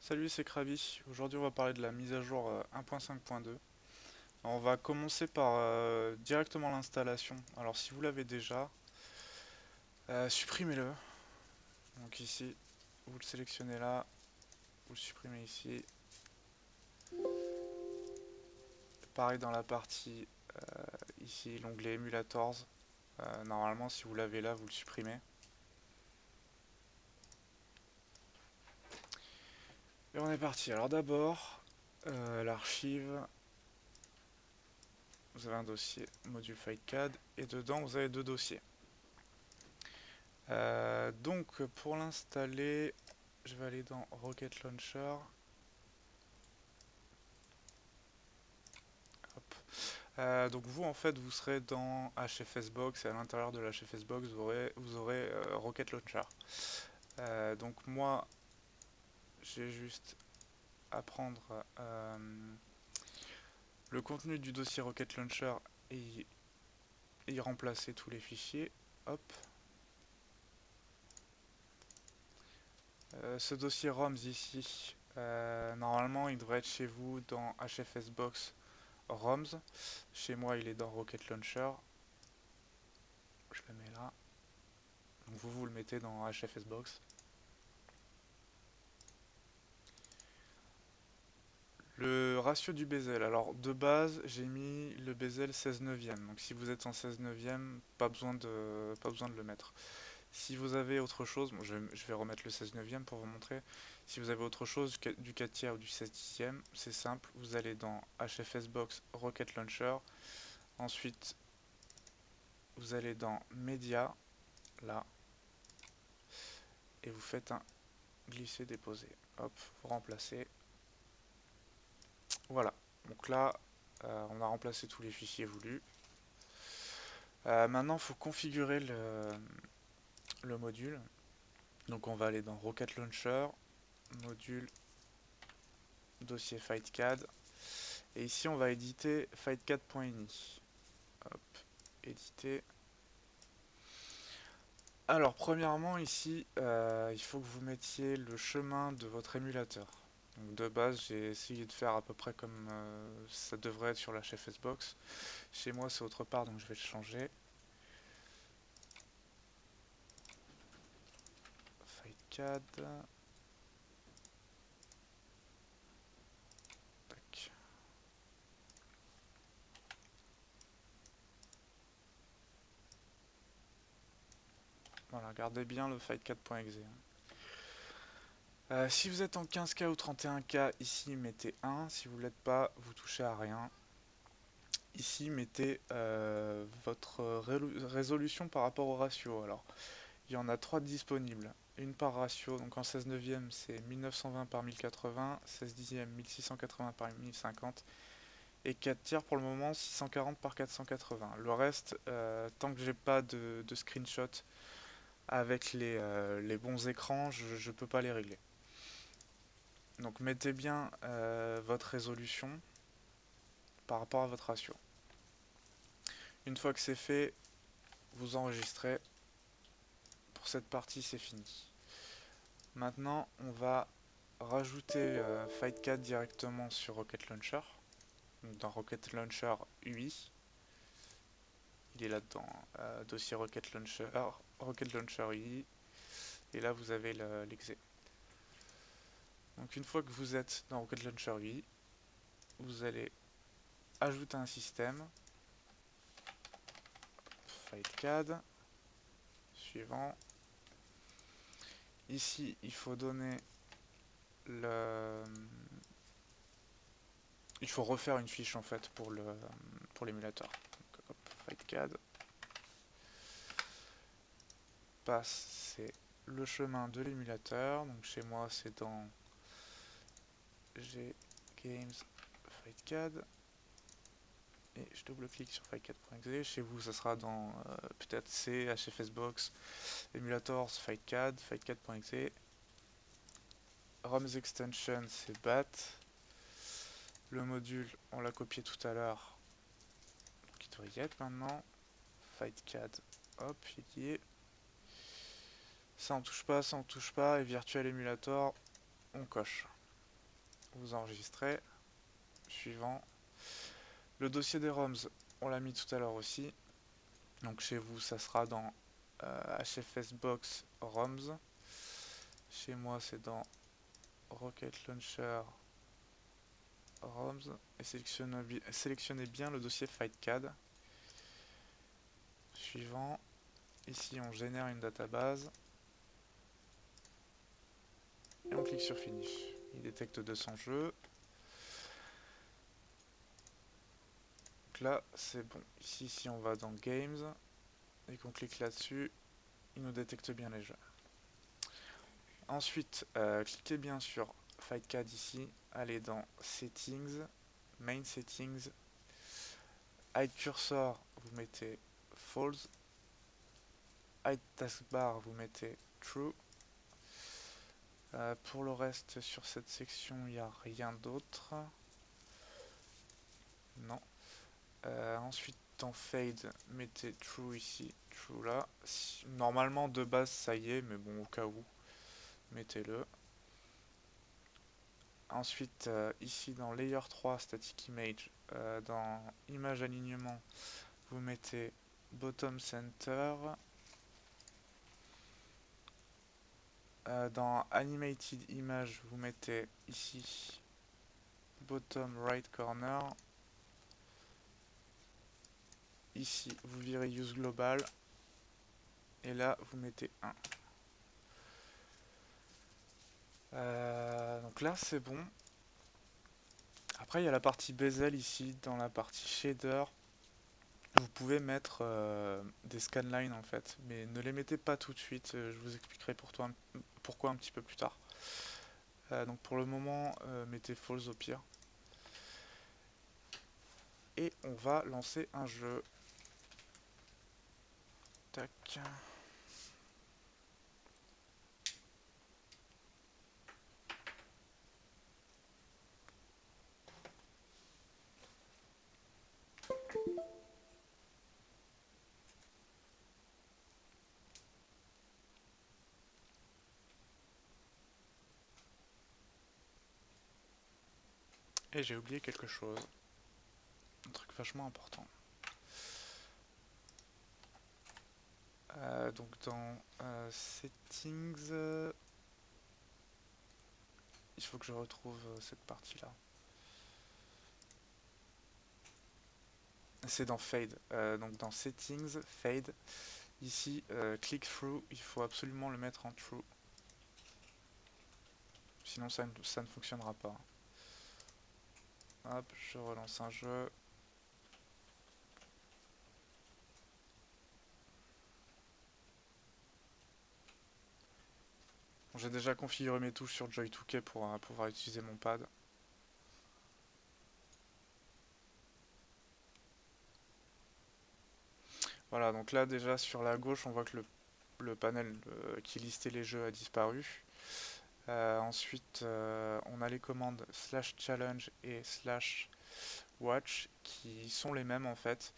Salut, c'est Krabi. Aujourd'hui, on va parler de la mise à jour 1.5.2. On va commencer par directement l'installation. Alors, si vous l'avez déjà, supprimez-le. Donc ici, vous le sélectionnez là, vous le supprimez ici. Pareil dans la partie ici, l'onglet Emulators. Normalement, si vous l'avez là, vous le supprimez. Et on est parti. Alors d'abord, l'archive. Vous avez un dossier module FileCAD et dedans, vous avez deux dossiers. Donc pour l'installer, je vais aller dans Rocket Launcher. Hop. Donc vous en fait vous serez dans HFSbox et à l'intérieur de l'HFSbox vous aurez Rocket Launcher. Donc moi j'ai juste à prendre le contenu du dossier Rocket Launcher et y remplacer tous les fichiers. Hop. Ce dossier ROMs ici, normalement il devrait être chez vous dans HFSbox ROMs. Chez moi, il est dans Rocket Launcher. Je le mets là. Donc vous le mettez dans HFSbox. Le ratio du bezel. Alors de base, j'ai mis le bezel 16 neuvième. Donc si vous êtes en 16 neuvième, pas besoin de le mettre. Si vous avez autre chose, bon, je vais remettre le 16 neuvième pour vous montrer. Si vous avez autre chose, du 4 tiers ou du 7 dixième, c'est simple. Vous allez dans HFSbox Rocket Launcher. Ensuite, vous allez dans Media, là, et vous faites un glisser-déposer. Hop, vous remplacez. Voilà. Donc là, on a remplacé tous les fichiers voulus. Maintenant, il faut configurer le module. Donc on va aller dans Rocket Launcher, module, dossier FightCAD. Et ici, on va éditer fightcad.ini. Hop, éditer. Alors, premièrement, ici, il faut que vous mettiez le chemin de votre émulateur. Donc, de base, j'ai essayé de faire à peu près comme ça devrait être sur la HFSbox. Chez moi, c'est autre part, donc je vais le changer. FightCAD. Tac. Voilà, regardez bien le fightcad.exe. Si vous êtes en 15K ou 31K, ici mettez 1. Si vous ne l'êtes pas, vous touchez à rien. Ici, mettez votre résolution par rapport au ratio. Alors, il y en a 3 disponibles. Une par ratio, donc en 16 neuvième, c'est 1920 par 1080, 16 dixième, 1680 par 1050, et 4 tiers pour le moment, 640 par 480. Le reste, tant que j'ai pas de screenshot avec les bons écrans, je peux pas les régler. Donc mettez bien votre résolution par rapport à votre ratio. Une fois que c'est fait, vous enregistrez. Pour cette partie, c'est fini. Maintenant, on va rajouter FightCAD directement sur Rocket Launcher. Donc dans Rocket Launcher UI, il est là-dedans. Dossier Rocket Launcher UI, et là vous avez l'exé. Donc une fois que vous êtes dans Rocket Launcher UI, vous allez ajouter un système, FightCAD, suivant. Ici, il faut donner le... Il faut refaire une fiche en fait pour l'émulateur. FightCAD. Passe, c'est le chemin de l'émulateur. Donc chez moi, c'est dans G Games FightCAD. Et je double-clique sur FightCAD.exe. Chez vous, ça sera dans peut-être C, HFSbox, Emulators, FightCAD, FightCAD.exe. ROMs Extension, c'est BAT. Le module, on l'a copié tout à l'heure. Donc il doit y être maintenant. FightCAD, hop, il y est. Ça on touche pas, ça on touche pas. Et Virtual Emulator, on coche. vous enregistrez. Suivant. Le dossier des ROMs, on l'a mis tout à l'heure aussi. Donc chez vous, ça sera dans HFSbox ROMs. Chez moi, c'est dans Rocket Launcher ROMs. Et sélectionnez bien le dossier FightCAD. Suivant. Ici, on génère une database. Et on clique sur Finish. Il détecte 200 jeux. Donc là, c'est bon. Ici, si on va dans Games et qu'on clique là-dessus, il nous détecte bien les jeux. Ensuite, cliquez bien sur FightCAD ici, allez dans Settings, Main Settings, Hide Cursor, vous mettez False, Hide Taskbar, vous mettez True. Pour le reste, sur cette section, il n'y a rien d'autre. Non. Ensuite, dans Fade, mettez True ici, True là. Normalement, de base, ça y est, mais bon, au cas où, mettez-le. Ensuite, ici dans Layer 3, Static Image, dans Image Alignement, vous mettez Bottom Center. Dans Animated Image, vous mettez ici Bottom Right Corner. Ici, vous virez Use Global. Et là, vous mettez 1. Donc là, c'est bon. Après, il y a la partie bezel ici, dans la partie shader. Vous pouvez mettre des scanlines en fait, mais ne les mettez pas tout de suite. Je vous expliquerai pourquoi un petit peu plus tard. Donc pour le moment, mettez false au pire. Et on va lancer un jeu. Tac. Et j'ai oublié quelque chose. Un truc vachement important. Donc dans Settings, il faut que je retrouve cette partie-là. C'est dans Fade. Donc dans Settings, Fade. Ici, Click Through, il faut absolument le mettre en True. Sinon ça ne fonctionnera pas. Hop, je relance un jeu. Bon, j'ai déjà configuré mes touches sur Joy2K pour pouvoir utiliser mon pad. Voilà, donc là déjà sur la gauche, on voit que le panel qui listait les jeux a disparu. Ensuite, on a les commandes /challenge et /watch qui sont les mêmes en fait.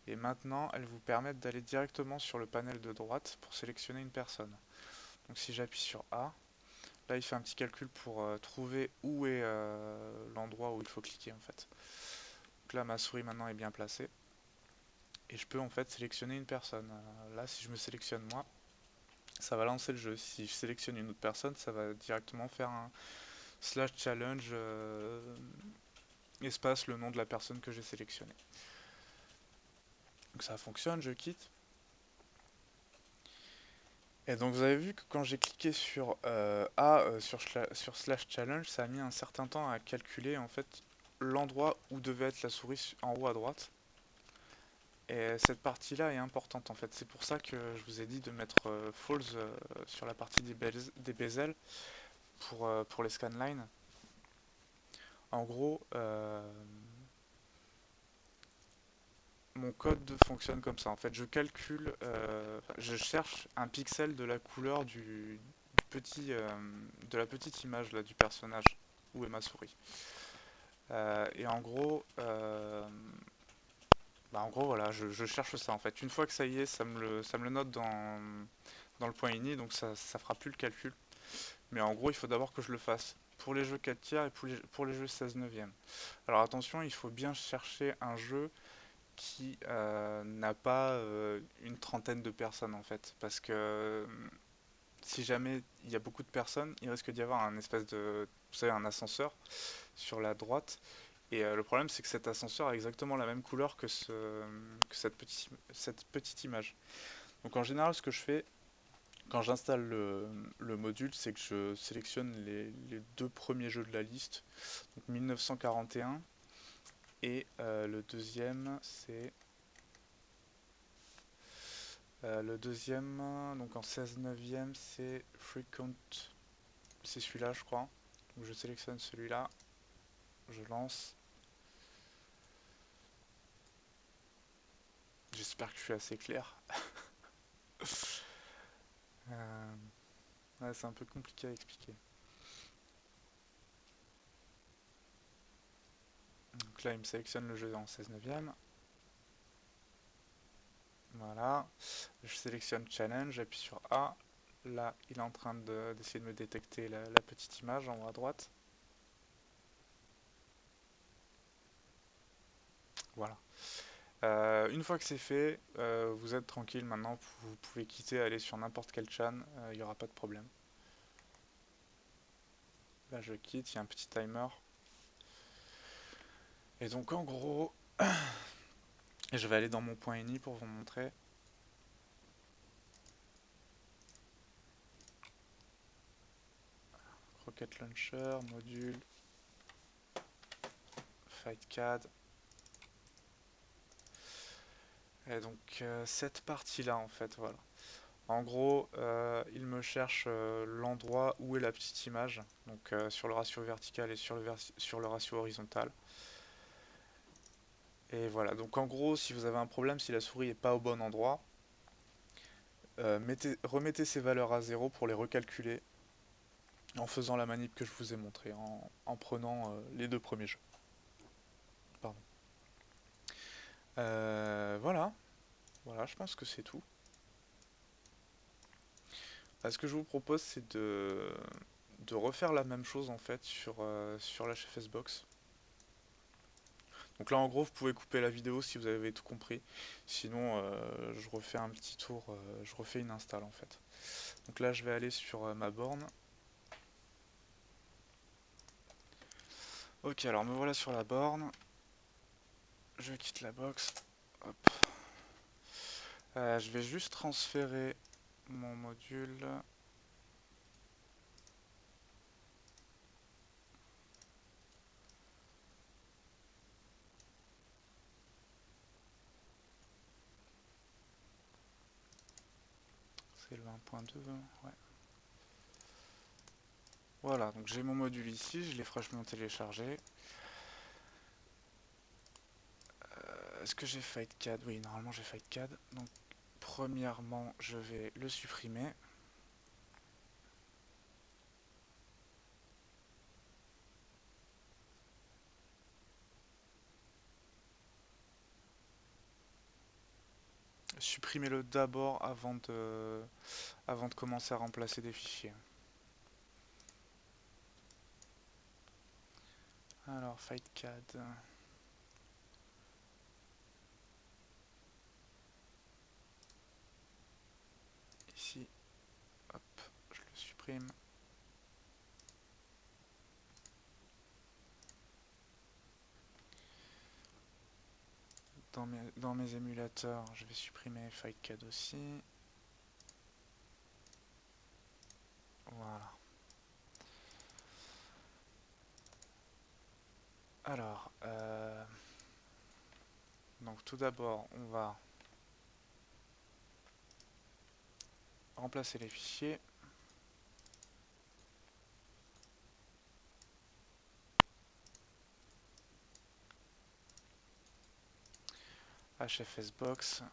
Et maintenant, elles vous permettent d'aller directement sur le panel de droite pour sélectionner une personne. Donc si j'appuie sur A, là il fait un petit calcul pour trouver où est l'endroit où il faut cliquer en fait. Donc là ma souris maintenant est bien placée. Et je peux en fait sélectionner une personne. Là si je me sélectionne moi, ça va lancer le jeu. Si je sélectionne une autre personne, ça va directement faire un /challenge espace le nom de la personne que j'ai sélectionnée. Donc ça fonctionne, je quitte. Et donc vous avez vu que quand j'ai cliqué sur A sur /challenge, ça a mis un certain temps à calculer en fait l'endroit où devait être la souris en haut à droite. Et cette partie-là est importante en fait. C'est pour ça que je vous ai dit de mettre false sur la partie des bezels pour les scanlines. En gros, mon code fonctionne comme ça. En fait, je calcule, je cherche un pixel de la couleur de la petite image là du personnage où est ma souris. Et en gros, voilà, je cherche ça en fait. Une fois que ça y est, ça me le note dans le point ini, donc ça fera plus le calcul. Mais en gros, il faut d'abord que je le fasse pour les jeux 4 tiers et pour les jeux 16 neuvième. Alors attention, il faut bien chercher un jeu qui n'a pas une trentaine de personnes en fait. Parce que si jamais il y a beaucoup de personnes, il risque d'y avoir un espèce de, vous savez, un ascenseur sur la droite. Et le problème, c'est que cet ascenseur a exactement la même couleur que cette petite image. Donc en général, ce que je fais quand j'installe le module, c'est que je sélectionne les deux premiers jeux de la liste. Donc 1941 et le deuxième, c'est le deuxième, donc en 16 neuvième, c'est Frequent. C'est celui-là, je crois. Donc je sélectionne celui-là, je lance. J'espère que je suis assez clair. Euh, ouais, c'est un peu compliqué à expliquer. Donc là, il me sélectionne le jeu en 16 neuvième. Voilà. Je sélectionne Challenge, j'appuie sur A. Là, il est en train d'essayer de me détecter la petite image en haut à droite. Voilà. Une fois que c'est fait, vous êtes tranquille maintenant, vous pouvez quitter, aller sur n'importe quel chan, il n'y aura pas de problème. Là je quitte, il y a un petit timer. Et donc en gros, je vais aller dans mon point .ini pour vous montrer. Rocket Launcher, module, FightCAD. Et donc cette partie-là en fait, voilà. En gros, il me cherche l'endroit où est la petite image, donc sur le ratio vertical et sur le ratio horizontal. Et voilà, donc en gros, si vous avez un problème, si la souris n'est pas au bon endroit, remettez ces valeurs à zéro pour les recalculer en faisant la manip que je vous ai montré, en prenant les deux premiers jeux. Pardon. Voilà, voilà, je pense que c'est tout. Ce que je vous propose, c'est de refaire la même chose en fait sur la HFS Box. Donc là en gros vous pouvez couper la vidéo si vous avez tout compris. Sinon je refais un petit tour, je refais une install en fait. Donc là je vais aller sur ma borne. Ok, alors me voilà sur la borne. Je quitte la box. Hop. Je vais juste transférer mon module. C'est le 1.2, ouais. Voilà, donc j'ai mon module ici, je l'ai fraîchement téléchargé. Est-ce que j'ai FightCAD? Oui, normalement j'ai FightCAD. Donc premièrement, je vais le supprimer. Supprimez-le d'abord avant de commencer à remplacer des fichiers. Alors, FightCAD. Ici, hop, je le supprime. Dans mes émulateurs, je vais supprimer FightCAD aussi. Voilà. Alors, donc tout d'abord, on va remplacer les fichiers. HFS Box.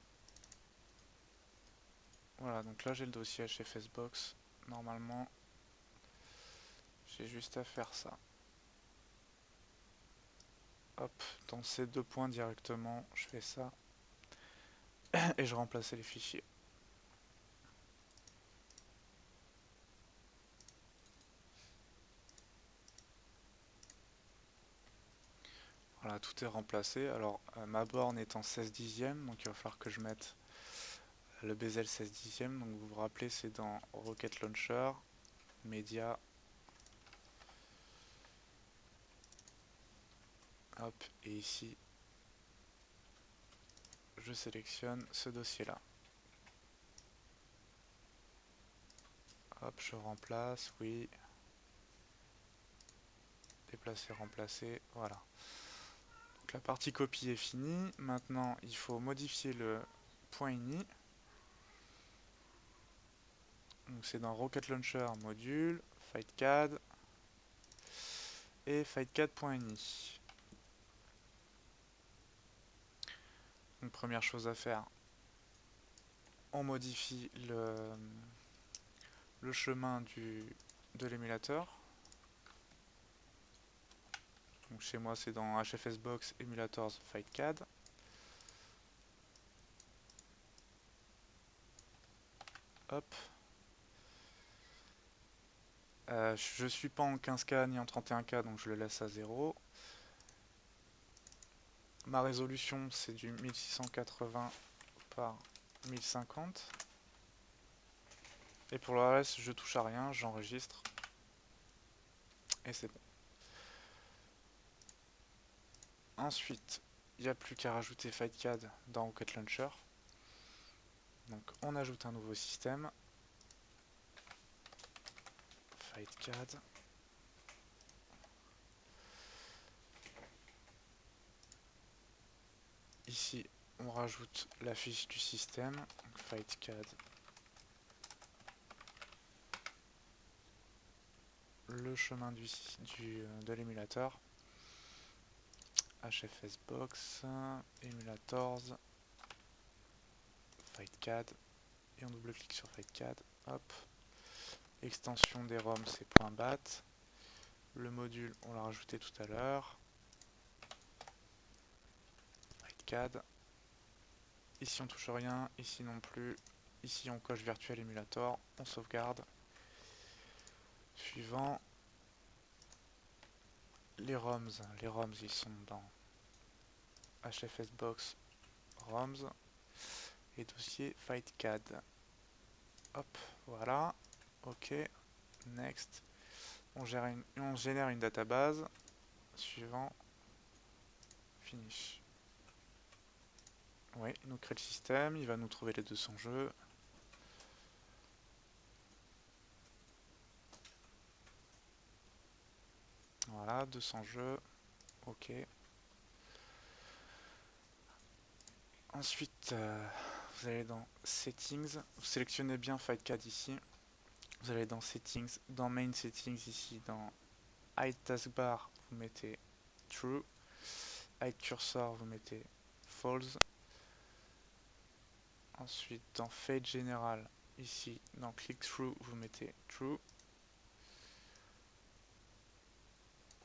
Voilà, donc là j'ai le dossier HFS Box. Normalement, j'ai juste à faire ça. Hop, dans ces deux points directement, je fais ça. Et je remplace les fichiers. Voilà, tout est remplacé. Alors, ma borne est en 16 dixièmes, donc il va falloir que je mette le bezel 16 dixièmes. Donc, vous vous rappelez, c'est dans Rocket Launcher, Média, hop, et ici, je sélectionne ce dossier-là. Hop, je remplace, oui. Déplacer, remplacer, voilà. Donc, la partie copie est finie. Maintenant, il faut modifier le .ini. Donc c'est dans Rocket Launcher, module, FightCAD et FightCAD.ini. Donc première chose à faire, on modifie le chemin de l'émulateur. Donc chez moi c'est dans HFSbox Emulators FightCAD. Hop. Je suis pas en 15K ni en 31K, donc je le laisse à 0. Ma résolution c'est du 1680 par 1050. Et pour le reste je touche à rien, j'enregistre. Et c'est bon. Ensuite, il n'y a plus qu'à rajouter FightCAD dans Rocket Launcher. Donc on ajoute un nouveau système. FightCAD. Ici, on rajoute la fiche du système. Donc FightCAD. Le chemin de l'émulateur. HFSbox, Emulators, FightCAD. Et on double-clique sur FightCAD. Hop. Extension des ROM, c'est .bat. Le module, on l'a rajouté tout à l'heure. FightCAD. Ici on touche rien, ici non plus. Ici on coche Virtual Emulator, on sauvegarde. Suivant. Les ROMs ils sont dans HFSbox ROMs et dossier FightCAD. Hop, voilà. Ok, next. On génère une database. Suivant. Finish. Oui, il nous crée le système, il va nous trouver les 200 jeux. Voilà, 200 jeux. Ok. Ensuite, vous allez dans Settings. Vous sélectionnez bien FightCAD ici. Vous allez dans Settings, dans Main Settings ici, dans Hide Taskbar, vous mettez True. Hide Cursor, vous mettez False. Ensuite, dans Fade General, ici, dans Click Through, vous mettez True.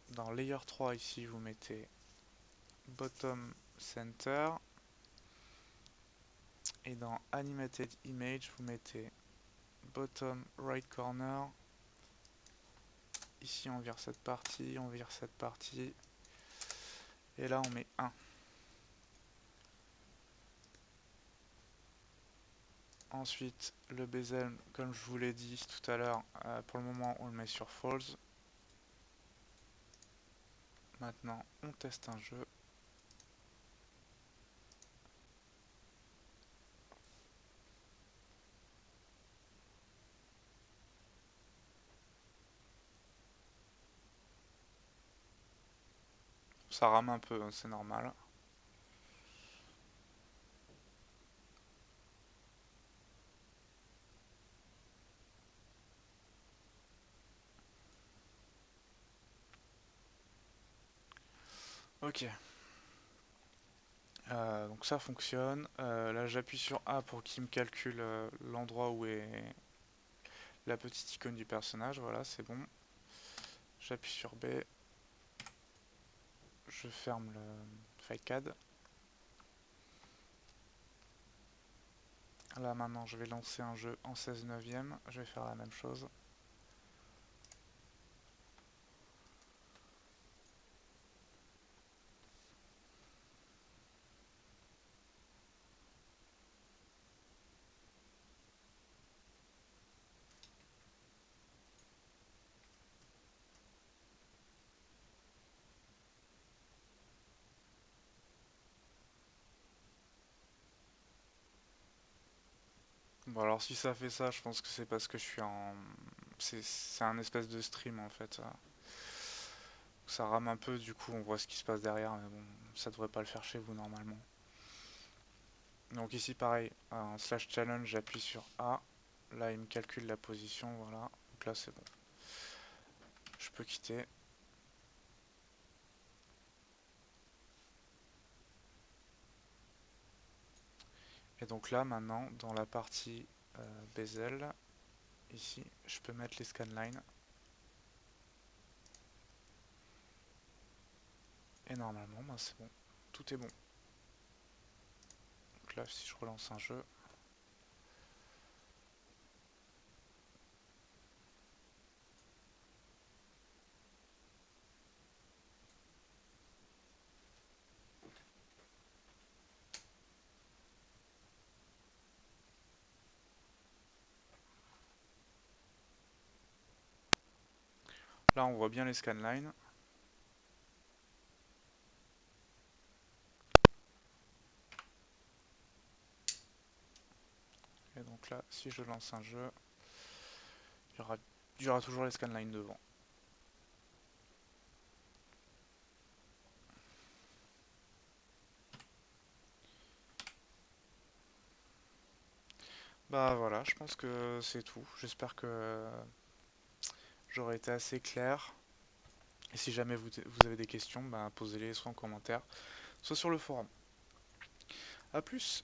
Dans Layer 3, ici, vous mettez Bottom Center. Et dans Animated Image, vous mettez Bottom Right Corner. Ici, on vire cette partie, on vire cette partie. Et là, on met 1. Ensuite, le bezel, comme je vous l'ai dit tout à l'heure, pour le moment, on le met sur False. Maintenant, on teste un jeu. Ça rame un peu, c'est normal. Ok. Donc ça fonctionne. Là, j'appuie sur A pour qu'il me calcule l'endroit où est la petite icône du personnage. Voilà, c'est bon. J'appuie sur B. Je ferme le FightCAD. Là maintenant je vais lancer un jeu en 16 neuvième, je vais faire la même chose. Bon alors si ça fait ça, je pense que c'est parce que je suis en... C'est un espèce de stream en fait. Ça rame un peu, du coup on voit ce qui se passe derrière, mais bon, ça devrait pas le faire chez vous normalement. Donc ici pareil, en slash challenge, j'appuie sur A. Là il me calcule la position, voilà. Donc là c'est bon. Je peux quitter. Et donc là maintenant, dans la partie bezel, ici, je peux mettre les scanlines. Et normalement, ben, c'est bon. Tout est bon. Donc là, si je relance un jeu, là on voit bien les scanlines. Et donc là, si je lance un jeu, il y aura toujours les scanlines devant. Bah voilà, je pense que c'est tout. J'espère que j'aurai été assez clair. Et si jamais vous avez des questions, bah, posez-les soit en commentaire, soit sur le forum. A plus!